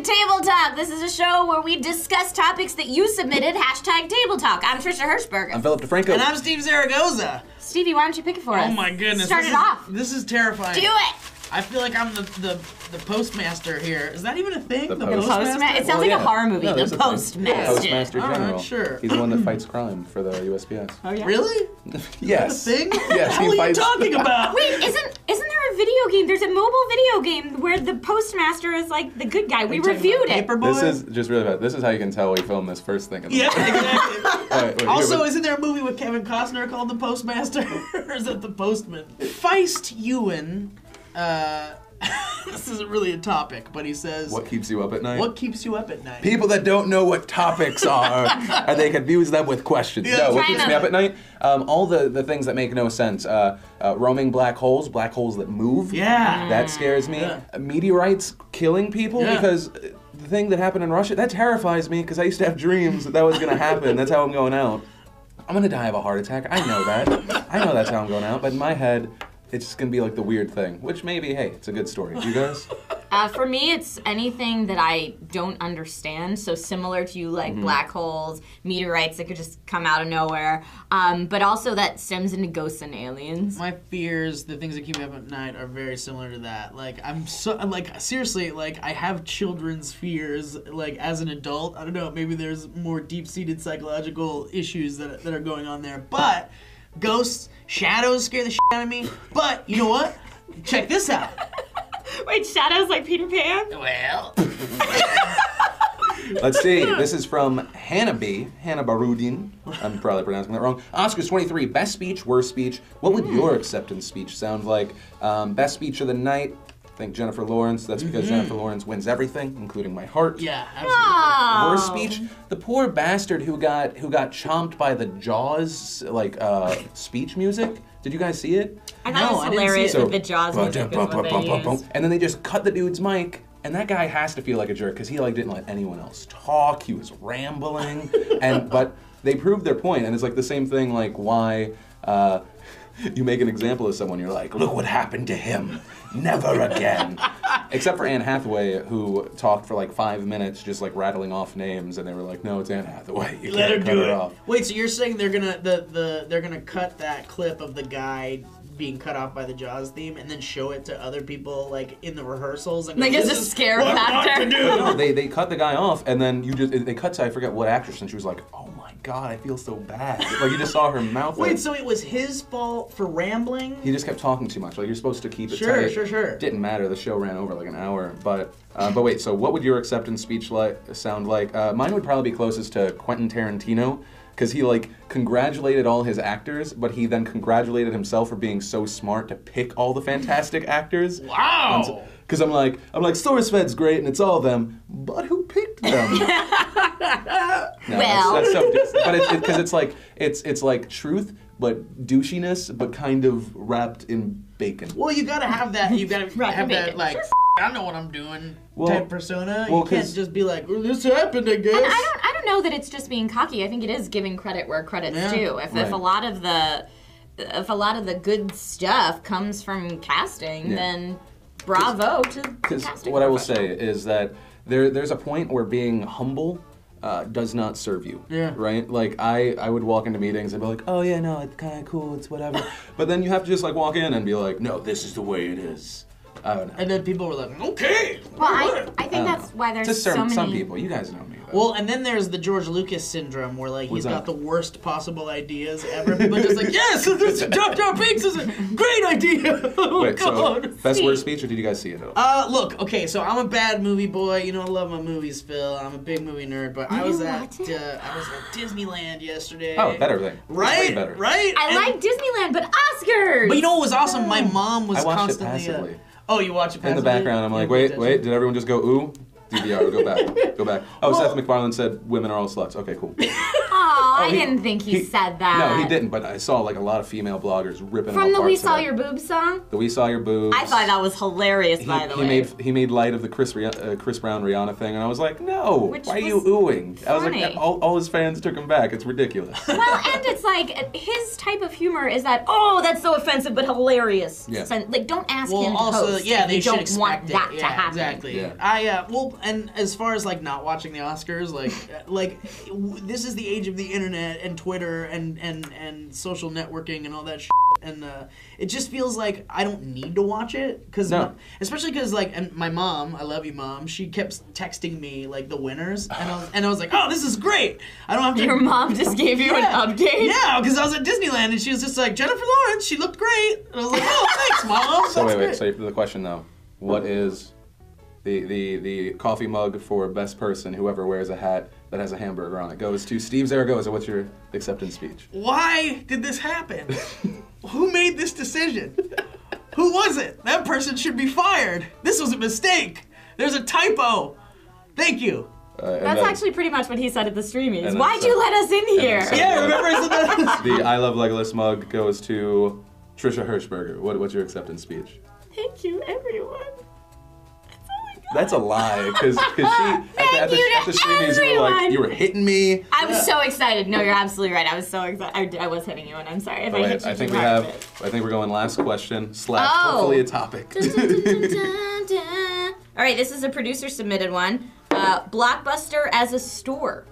Table Talk. This is a show where we discuss topics that you submitted. Hashtag Table Talk. I'm Trisha Hirschberger. I'm Philip DeFranco. And I'm Steve Zaragoza. Stevie, why don't you pick it for us? Oh my goodness. Start it off. This is terrifying. Do it. I feel like I'm the postmaster here. Is that even a thing? The Postmaster? It sounds like a horror movie. No, the the Postmaster. Postmaster General. Alright, sure. He's the one that fights crime for the USPS. Oh, yeah. Really? Yes. A thing? Yes, What are you talking about? Wait, isn't there a video game? There's a mobile video game where the Postmaster is like the good guy. We reviewed it. Paperboy? This is just really bad. This is how you can tell we filmed this first thing. Yeah, exactly. Wait, Also, isn't there a movie with Kevin Costner called The Postmaster? Or is it The Postman? Feist Ewan, this isn't really a topic, but he says... What keeps you up at night? What keeps you up at night? People that don't know what topics are, and they confuse them with questions. Yeah, No, what try keeps me another. up at night? All the things that make no sense. Roaming black holes that move. Yeah. That scares me. Yeah. Meteorites killing people Yeah. because the thing that happened in Russia, that terrifies me because I used to have dreams that was going to happen. That's how I'm going out. I'm going to die of a heart attack. I know that. I know that's how I'm going out. But in my head, it's just going to be like the weird thing, which maybe, hey, it's a good story. You guys? For me, it's anything that I don't understand. So similar to you, like black holes, meteorites that could just come out of nowhere. But also that stems into ghosts and aliens. My fears, the things that keep me up at night, are very similar to that. Like, seriously, like, I have children's fears, like, as an adult. I don't know, maybe there's more deep-seated psychological issues that are going on there. But ghosts, shadows scare the shit out of me. But, you know what? Check this out. Wait, shadows like Peter Pan? Well... Let's see. This is from Hannah Barudin. I'm probably pronouncing that wrong. Oscars 23, best speech, worst speech. What would your acceptance speech sound like? Best speech of the night, I think Jennifer Lawrence. That's because Jennifer Lawrence wins everything, including my heart. Yeah, absolutely. Oh. Worst speech, the poor bastard who got chomped by the Jaws, like, speech music. Did you guys see it? I No, thought I it was didn't hilarious see it. with the Jaws music is what they used. And then they just cut the dude's mic, and that guy has to feel like a jerk because he like didn't let anyone else talk. He was rambling, but they proved their point, and it's like the same thing like why you make an example of someone, you're like, look what happened to him, never again. Except for Anne Hathaway, who talked for like 5 minutes just like rattling off names, and they were like, no, it's Anne Hathaway. You Let her can't cut do her it. off. Wait, so you're saying they're gonna they're gonna cut that clip of the guy being cut off by the Jaws theme and then show it to other people like in the rehearsals and go, Like it's "This a is scare what factor. not to do." No, they cut the guy off, and then they cut to I forget what actress, and she was like, "Oh my god, I feel so bad." Like you just saw her mouth. Wait, like, so it was his fault for rambling? he just kept talking too much. Like you're supposed to keep it Sure, tight. sure. Didn't matter. The show ran over like an hour. But wait. So what would your acceptance speech sound like? Mine would probably be closest to Quentin Tarantino. Because he like congratulated all his actors, but he then congratulated himself for being so smart to pick all the fantastic actors. Wow! Because I'm like SourceFed's great and it's all them, but who picked them? No, Well. that's so. But because it's like truth, but douchiness, but kind of wrapped in bacon. Well, you gotta have that. You gotta Right, have that bacon. like I know what I'm doing Well- type persona. well, You can't 'cause- just be like, "Oh, this happened, I guess." And I don't know that it's just being cocky. I think it is giving credit where credit's Yeah. due. If Right. a lot of the good stuff comes from casting, Yeah. then bravo to the Because casting. what I will professional. say is that there's a point where being humble does not serve you. Yeah. Right? Like I would walk into meetings and be like, oh yeah, no, it's kind of cool, it's whatever. But then you have to just like walk in and be like, no, this is the way it is. I don't know. And then people were like, "Okay." Well, I I think don't that's know. why there's Just so many. some people. You guys know me. though. Well, and then there's the George Lucas syndrome, where like he's What's got that? the worst possible ideas ever. People are just like, "Yes, this Jar Jar Binks is a great idea." Oh Wait, God. so best word speech, or did you guys see it at all? Look, okay, so I'm a bad movie boy. You know, I love my movies, Phil. I'm a big movie nerd. But I was at Disneyland yesterday. Oh, better thing. Right, Way better. right. I And- like Disneyland, but Oscars. But you know what was awesome? My mom was I watched it constantly. passively. Oh, you watch it passively? In the background, I'm like, You pay wait, attention? did everyone just go ooh? DVR, go back, go back. Oh, Well- Seth MacFarlane said women are all sluts. Okay, cool. I didn't think he said that. No, he didn't, but I saw like a lot of female bloggers ripping him apart. From the We Saw today. Your Boobs song? The We Saw Your Boobs. I thought that was hilarious, by the way. He made light of the Chris Brown Rihanna thing, and I was like, no, Which why are you was oohing? I was funny. like, all his fans took him back. It's ridiculous. Well, and it's like, his type of humor is that, oh, that's so offensive, but hilarious. Yeah. So, like, don't ask him to also, host. yeah, if they you should don't expect want it. that Yeah, to happen. Exactly. Yeah. Well, and as far as like not watching the Oscars, this is the age of the internet and Twitter and social networking and all that shit. And it just feels like I don't need to watch it especially because and my mom, I love you, Mom. She kept texting me like the winners, and I was like, oh, this is great. I don't have to. Your mom just gave you an update? Yeah, because I was at Disneyland and she was just like, Jennifer Lawrence, she looked great. And I was like, oh, thanks, Mom. So That's wait. great. So the question though, what is the coffee mug for best person? Whoever wears a hat that has a hamburger on it goes to Steve Zaragoza. What's your acceptance speech? Why did this happen? Who made this decision? Who was it? That person should be fired. This was a mistake. There's a typo. Thank you. That's actually pretty much what he said at the streamings. and Why'd then you let us in here? Yeah, remember I said that? The I Love Legolas mug goes to Trisha Hirschberger. What's your acceptance speech? Thank you, everyone. That's a lie, because she at the you to streamings you were like, everyone. you were hitting me. I was so excited. No, you're absolutely right. I was so excited. I was hitting you, and I'm sorry if I hit you I think too we hard. I think we're going last question / Oh. hopefully a topic. Dun, dun, dun, dun, dun, dun. All right, this is a producer submitted one. Blockbuster as a store.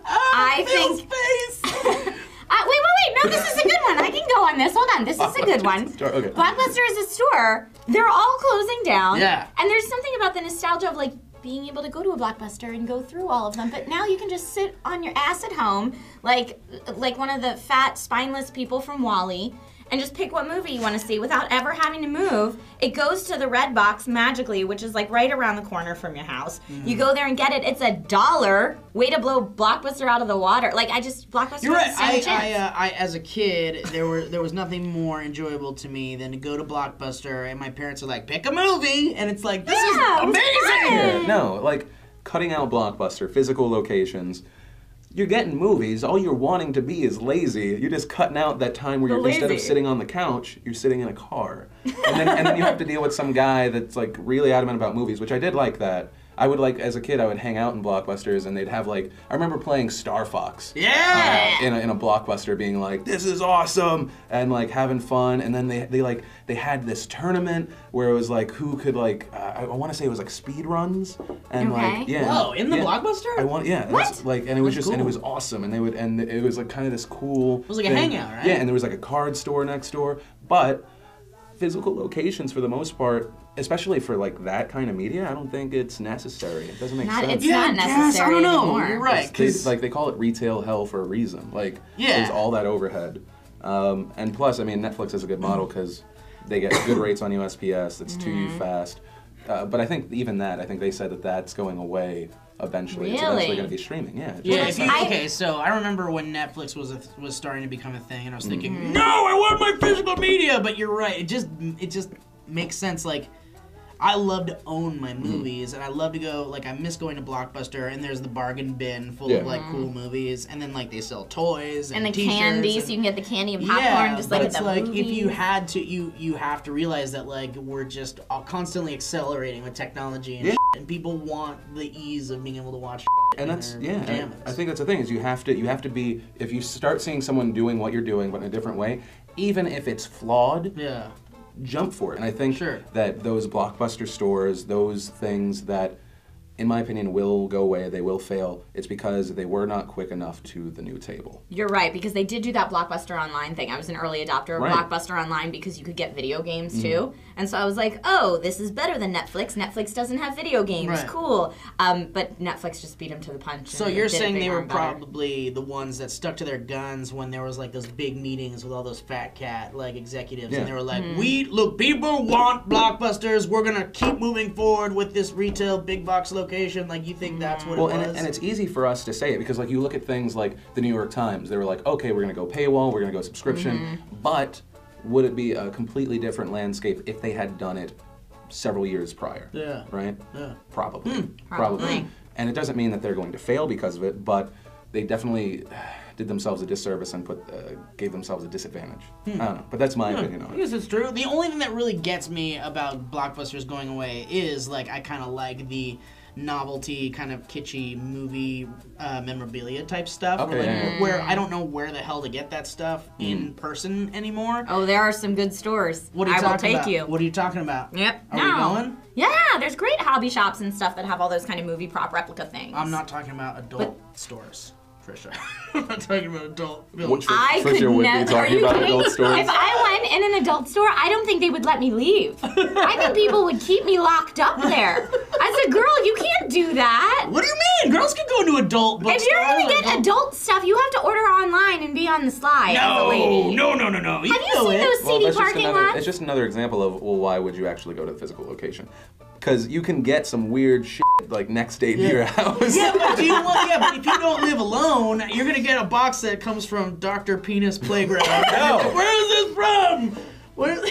I think. Face. Wait. No, this is a good one. I can go on this. Hold on. This is a good one. Okay. Blockbuster is a store. They're all closing down. Yeah. And there's something about the nostalgia of being able to go to a Blockbuster and go through all of them. But now you can just sit on your ass at home, like one of the fat, spineless people from WALL-E, and just pick what movie you want to see without ever having to move. It goes to the red box magically, which is right around the corner from your house. You go there and get it. It's $1. Way to blow Blockbuster out of the water. Blockbuster. You're right. I As a kid, there was nothing more enjoyable to me than to go to Blockbuster and my parents are like, pick a movie, and it's like, this is amazing. Yeah, no, cutting out Blockbuster, physical locations. You're getting movies. All you're wanting to be is lazy. You're just cutting out that time where instead of sitting on the couch, you're sitting in a car. And then you have to deal with some guy that's really adamant about movies, which I did like that. I would as a kid, I would hang out in Blockbusters and they'd have I remember playing Star Fox. Yeah! In a Blockbuster being like, this is awesome, and having fun, and then they had this tournament where it was who could I want to say it was speed runs, and yeah. Whoa, in the Blockbuster? What? And it was just cool. and it was awesome, and it was kind of this cool. It was like a thing. hangout, right? Yeah, and there was a card store next door, but physical locations for the most part, especially for that kind of media, I don't think it's necessary. It doesn't make sense. It's not necessary I don't know. anymore. You're right. They call it retail hell for a reason. Yeah. There's all that overhead. And plus, Netflix is a good model because they get good rates on USPS. It's to you fast. But I think even that, I think they said that's going away eventually. It's eventually going to be streaming. Yeah. Okay, so I remember when Netflix was starting to become a thing, and I was thinking, no, I want my physical media. But you're right. It just makes sense. I love to own my movies, and I love to go, I miss going to Blockbuster, and there's the bargain bin full of, cool movies, and then, they sell toys and the t-shirts. candy, so you can get the candy and popcorn just but at it's the movies. if you had to, you have to realize that, we're just constantly accelerating with technology and and people want the ease of being able to watch And that's in their pajamas. I think that's the thing is you have to be, if you start seeing someone doing what you're doing but in a different way, even if it's flawed, jump for it. And I think that those Blockbuster stores, those things that, in my opinion, will go away, they will fail, it's because they were not quick enough to the new table. You're right, because they did do that Blockbuster Online thing. I was an early adopter of Blockbuster Online because you could get video games too. And so I was like, oh, this is better than Netflix. Netflix doesn't have video games. Cool. But Netflix just beat them to the punch. So you're saying they were probably the ones that stuck to their guns when there was those big meetings with all those fat cat executives, and they were like, people want Blockbusters. We're gonna keep moving forward with this retail big box location. You think that's what it was? And it's easy for us to say it because you look at things like the New York Times. They were like, okay, we're gonna go paywall, we're gonna go subscription, but would it be a completely different landscape if they had done it several years prior? Right? Yeah. Probably. Probably. And it doesn't mean that they're going to fail because of it, but they definitely did themselves a disservice and gave themselves a disadvantage. I don't know, but that's my opinion on I it. guess it's true. The only thing that really gets me about blockbusters going away is like I kind of like the novelty, kind of kitschy movie memorabilia type stuff. Okay, Where I don't know where the hell to get that stuff in person anymore. Oh, there are some good stores. What are you I will talking take about? you. What are you talking about? Yep. Are we going? Yeah, there's great hobby shops and stuff that have all those kind of movie prop replica things. I'm not talking about adult stores, Trisha. I'm not talking about adult films. I could Trisha would be never. Are talking you about kidding? adult stores. If I went in an adult store, I don't think they would let me leave. I think people would keep me locked up there. As a girl, you can't do that. What do you mean? Girls can go into adult bookstores. If you're gonna get adult stuff, you have to order online and be on the slide as a lady. No. Have you seen those Well, CD that's just parking lots? it's just another example of, well, why would you actually go to the physical location? Because you can get some weird shit like next day to your house. Yeah, but but if you don't live alone, you're gonna get a box that comes from Dr. Penis Playground. No. Where is this from?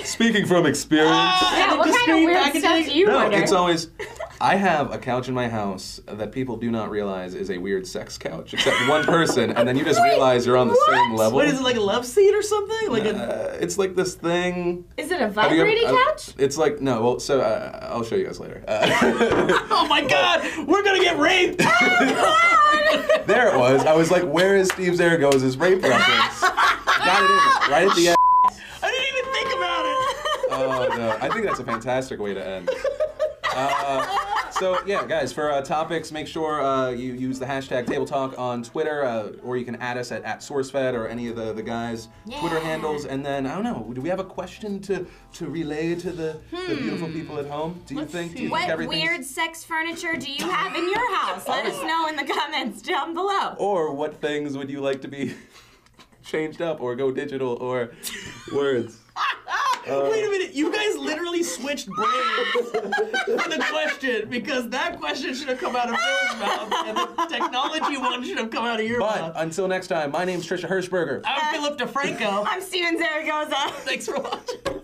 Speaking from experience. Yeah, what kind of weird stuff do you No, order? it's always. I have a couch in my house that people do not realize is a weird sex couch, except one person, and then you just realize you're on the same level. What is it, like a love seat or something? Like It's like this thing. Is it a Have you ever- vibrating couch? It's like no. Well, so I'll show you guys later. oh my God, we're gonna get raped! There it was. I was like, where is Steve Zaragoza's rape reference? Got it in, right at the end. I didn't even think about it. Oh no, I think that's a fantastic way to end. So yeah, guys, for topics, make sure you use the hashtag Table Talk on Twitter, or you can add us at SourceFed or any of the guys' Twitter handles. And then I don't know, do we have a question to relay to the beautiful people at home? Do you think? What weird sex furniture do you have in your house? Let us know in the comments down below. Or what things would you like to be changed up or go digital or words? Wait a minute, you guys literally switched brains for the question, because that question should have come out of Phil's mouth, and the technology one should have come out of your mouth. But until next time, my name's Trisha Hirschberger. I'm Philip DeFranco. I'm Steven Zaragoza. Thanks for watching.